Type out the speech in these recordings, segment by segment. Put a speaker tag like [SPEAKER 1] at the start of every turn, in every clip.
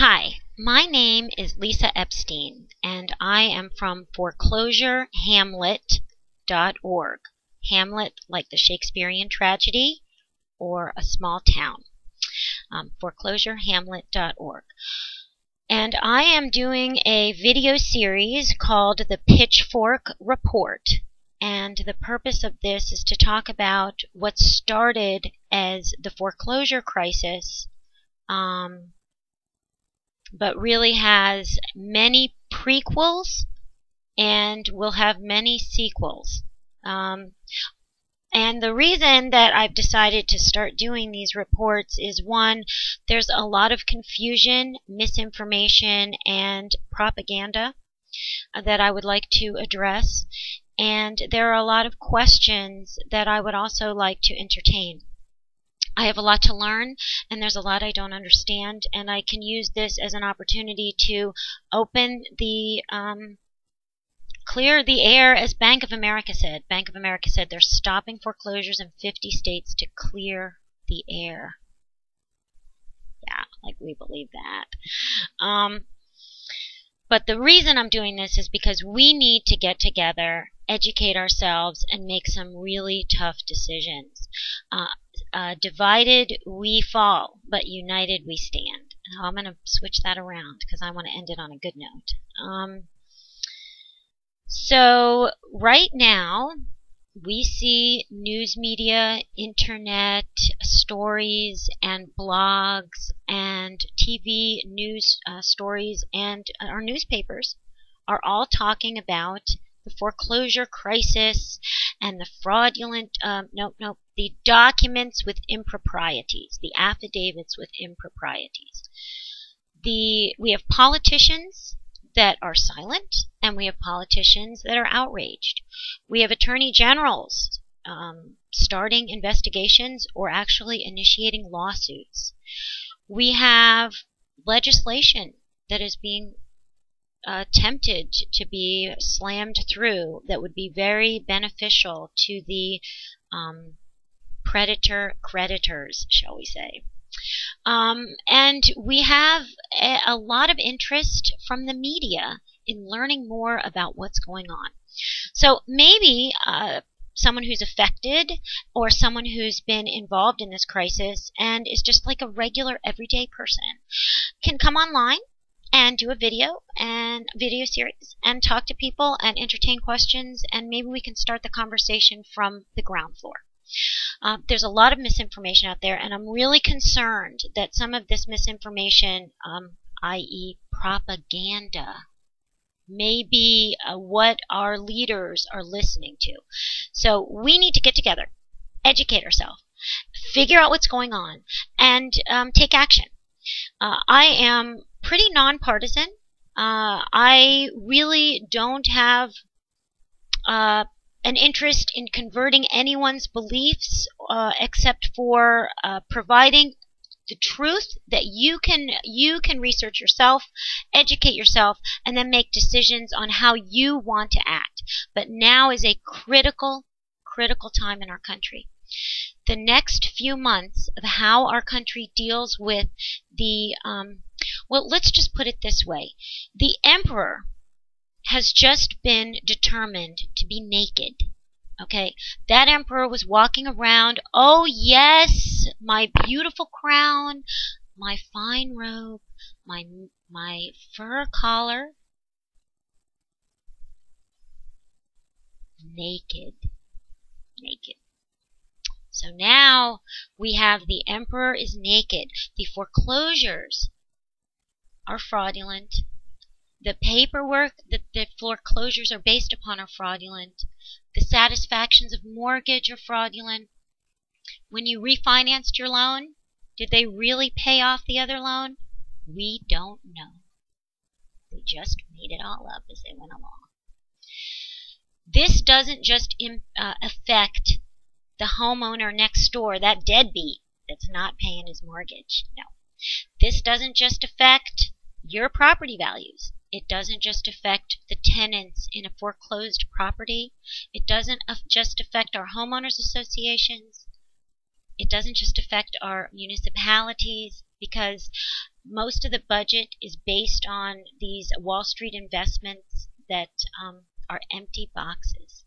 [SPEAKER 1] Hi, my name is Lisa Epstein, and I am from foreclosurehamlet.org. Hamlet, like the Shakespearean tragedy, or a small town. Foreclosurehamlet.org. And I am doing a video series called the Pitchfork Report. And the purpose of this is to talk about what started as the foreclosure crisis, but really has many prequels and will have many sequels. And the reason that I've decided to start doing these reports is, one, there's a lot of confusion, misinformation, and propaganda that I would like to address. And there are a lot of questions that I would also like to entertain. I have a lot to learn, and there's a lot I don't understand, and I can use this as an opportunity to open the, clear the air, as Bank of America said. Bank of America said they're stopping foreclosures in 50 states to clear the air. Yeah, like we believe that. But the reason I'm doing this is because we need to get together, educate ourselves, and make some really tough decisions. Divided we fall, but united we stand. Now, I'm going to switch that around because I want to end it on a good note. So right now we see news media, internet, stories, and blogs, and TV news stories, and our newspapers are all talking about the foreclosure crisis and the fraudulent, the documents with improprieties, the affidavits with improprieties. We have politicians that are silent, and we have politicians that are outraged. We have attorney generals starting investigations or actually initiating lawsuits. We have legislation that is being attempted to be slammed through that would be very beneficial to the predator-creditors, shall we say. And we have a lot of interest from the media in learning more about what's going on. So maybe someone who's affected or someone who's been involved in this crisis and is just like a regular everyday person can come online and do a video series and talk to people and entertain questions, and maybe we can start the conversation from the ground floor. There's a lot of misinformation out there, and I'm really concerned that some of this misinformation, i.e. propaganda, may be what our leaders are listening to. So we need to get together, educate ourselves, figure out what's going on, and take action. I am pretty nonpartisan. I really don't have an interest in converting anyone's beliefs except for providing the truth that you can research yourself, educate yourself, and then make decisions on how you want to act. But now is a critical time in our country. The next few months of how our country deals with the, well, let's just put it this way. The emperor has just been determined to be naked. Okay, that emperor was walking around, oh yes, my beautiful crown, my fine robe, my fur collar, naked. So now we have the emperor is naked. The foreclosures are fraudulent. The paperwork that the foreclosures are based upon are fraudulent. The satisfactions of mortgage are fraudulent. When you refinanced your loan, did they really pay off the other loan? We don't know. They just made it all up as they went along. This doesn't just affect the homeowner next door, that deadbeat that's not paying his mortgage. No. This doesn't just affect your property values. It doesn't just affect the tenants in a foreclosed property. It doesn't just affect our homeowners associations. It doesn't just affect our municipalities, because most of the budget is based on these Wall Street investments that are empty boxes.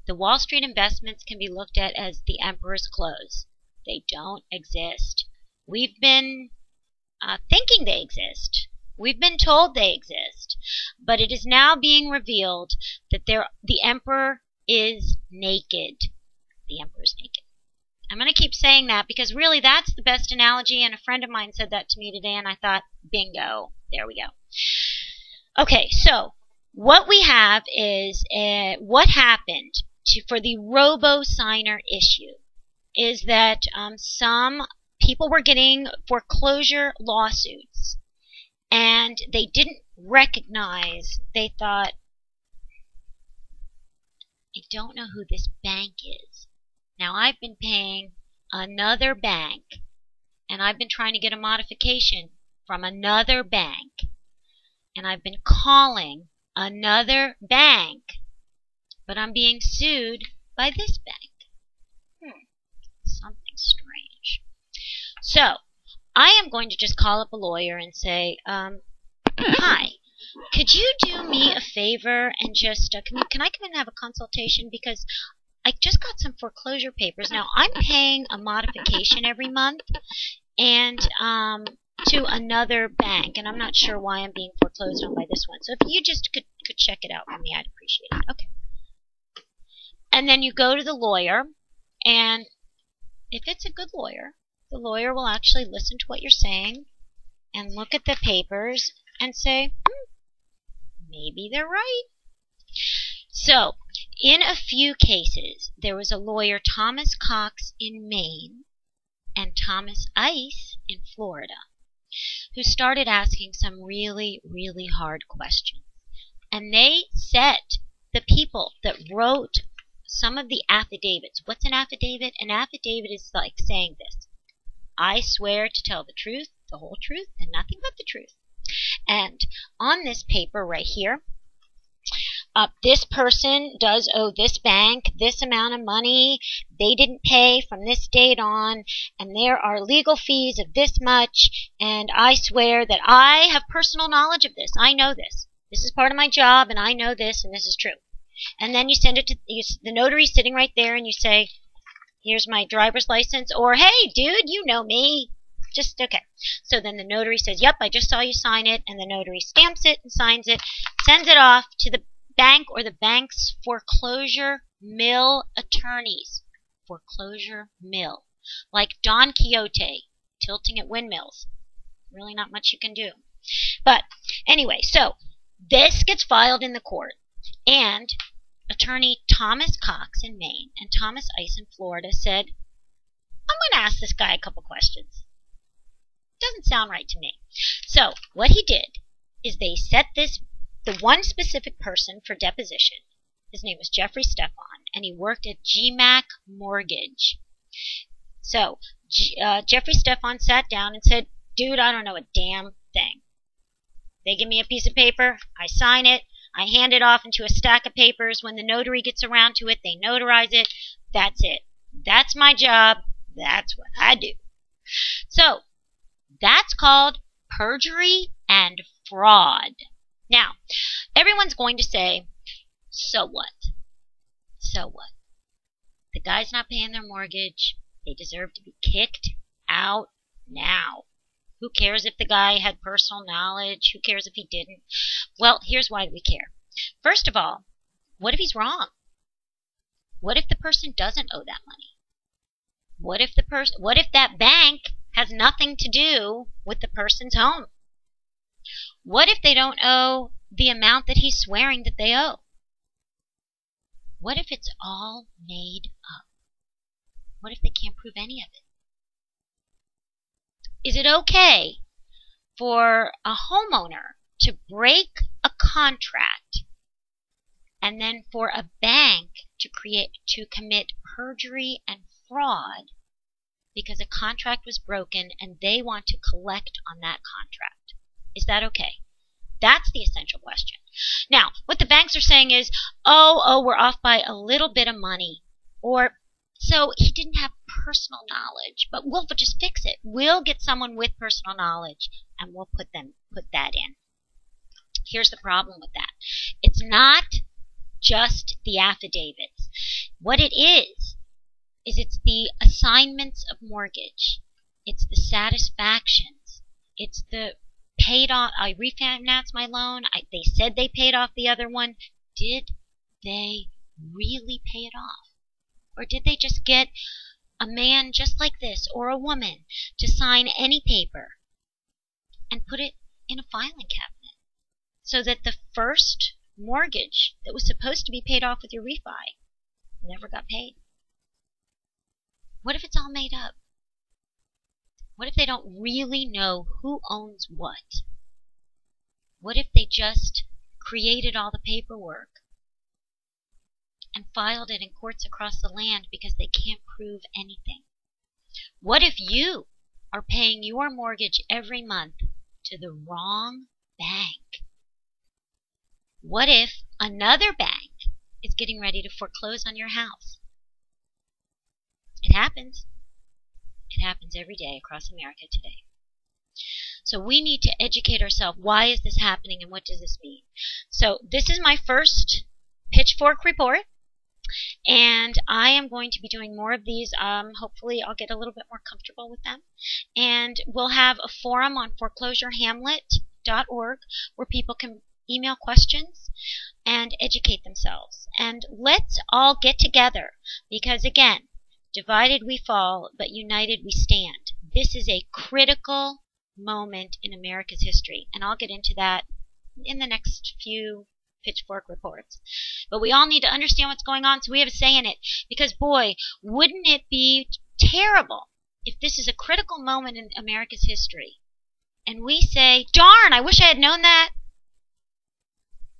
[SPEAKER 1] The Wall Street investments can be looked at as the emperor's clothes. They don't exist. We've been thinking they exist. We've been told they exist. But it is now being revealed that the emperor is naked. The emperor is naked. I'm going to keep saying that because really that's the best analogy, and a friend of mine said that to me today, and I thought, bingo, there we go. Okay, so what we have is what happened for the robo-signer issue is that some people were getting foreclosure lawsuits, and they didn't recognize, they thought, I don't know who this bank is. Now I've been paying another bank, and I've been trying to get a modification from another bank, and I've been calling another bank, but I'm being sued by this bank. Something strange. So I am going to just call up a lawyer and say, hi, could you do me a favor and just, can I come in and have a consultation, because I just got some foreclosure papers. Now, I'm paying a modification every month and to another bank, and I'm not sure why I'm being foreclosed on by this one. So if you just could check it out for me, I'd appreciate it. Okay. And then you go to the lawyer, and if it's a good lawyer, the lawyer will actually listen to what you're saying and look at the papers and say, maybe they're right. So, in a few cases, there was a lawyer, Thomas Cox in Maine and Thomas Ice in Florida, who started asking some really, really hard questions. And they set the people that wrote some of the affidavits. What's an affidavit? An affidavit is like saying this: I swear to tell the truth, the whole truth, and nothing but the truth. And on this paper right here, this person does owe this bank this amount of money. They didn't pay from this date on, and there are legal fees of this much, and I swear that I have personal knowledge of this. I know this. This is part of my job, and I know this, and this is true. And then you send it to the notary sitting right there, and you say, here's my driver's license, or hey, dude, you know me. Just, okay. So then the notary says, yep, I just saw you sign it, and the notary stamps it and signs it, sends it off to the bank or the bank's foreclosure mill attorneys. Foreclosure mill. Like Don Quixote tilting at windmills. Really not much you can do. But anyway, so this gets filed in the court, and attorney Thomas Cox in Maine and Thomas Ice in Florida said, I'm going to ask this guy a couple questions. Doesn't sound right to me. So what he did is they set the one specific person for deposition. His name was Jeffrey Stefan, and he worked at GMAC Mortgage. So Jeffrey Stefan sat down and said, dude, I don't know a damn thing. They give me a piece of paper, I sign it, I hand it off into a stack of papers. When the notary gets around to it, they notarize it. That's it. That's my job. That's what I do. So that's called perjury and fraud. Now, everyone's going to say, so what? So what? The guy's not paying their mortgage. They deserve to be kicked out now. Who cares if the guy had personal knowledge? Who cares if he didn't? Well, here's why we care. First of all, what if he's wrong? What if the person doesn't owe that money? What if that bank has nothing to do with the person's home? What if they don't owe the amount that he's swearing that they owe? What if it's all made up? What if they can't prove any of it? Is it okay for a homeowner to break a contract and then for a bank to commit perjury and fraud because a contract was broken and they want to collect on that contract? Is that okay? That's the essential question. Now, what the banks are saying is, oh, we're off by a little bit of money. Or, so he didn't have personal knowledge, but we'll just fix it. We'll get someone with personal knowledge and we'll put that in. Here's the problem with that. It's not just the affidavits. What it is it's the assignments of mortgage. It's the satisfactions. It's the paid off. I refinanced my loan. They said they paid off the other one. Did they really pay it off? Or did they just get a man just like this or a woman to sign any paper and put it in a filing cabinet so that the first mortgage that was supposed to be paid off with your refi never got paid? What if it's all made up? What if they don't really know who owns what? What if they just created all the paperwork and filed it in courts across the land because they can't prove anything? What if you are paying your mortgage every month to the wrong bank? What if another bank is getting ready to foreclose on your house? It happens. It happens every day across America today. So we need to educate ourselves. Why is this happening and what does this mean? So this is my first Pitchfork Report. And I am going to be doing more of these. Hopefully I'll get a little bit more comfortable with them. And we'll have a forum on foreclosurehamlet.org where people can email questions and educate themselves. And let's all get together because, again, divided we fall, but united we stand. This is a critical moment in America's history. And I'll get into that in the next few Pitchfork reports. But we all need to understand what's going on so we have a say in it. Because, boy, wouldn't it be terrible if this is a critical moment in America's history and we say, darn, I wish I had known that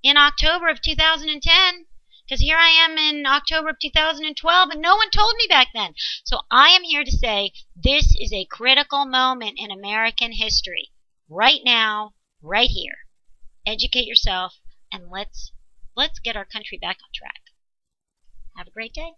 [SPEAKER 1] in October of 2010, because here I am in October of 2012 and no one told me back then. So I am here to say this is a critical moment in American history. Right now, right here. Educate yourself and let's get our country back on track. Have a great day.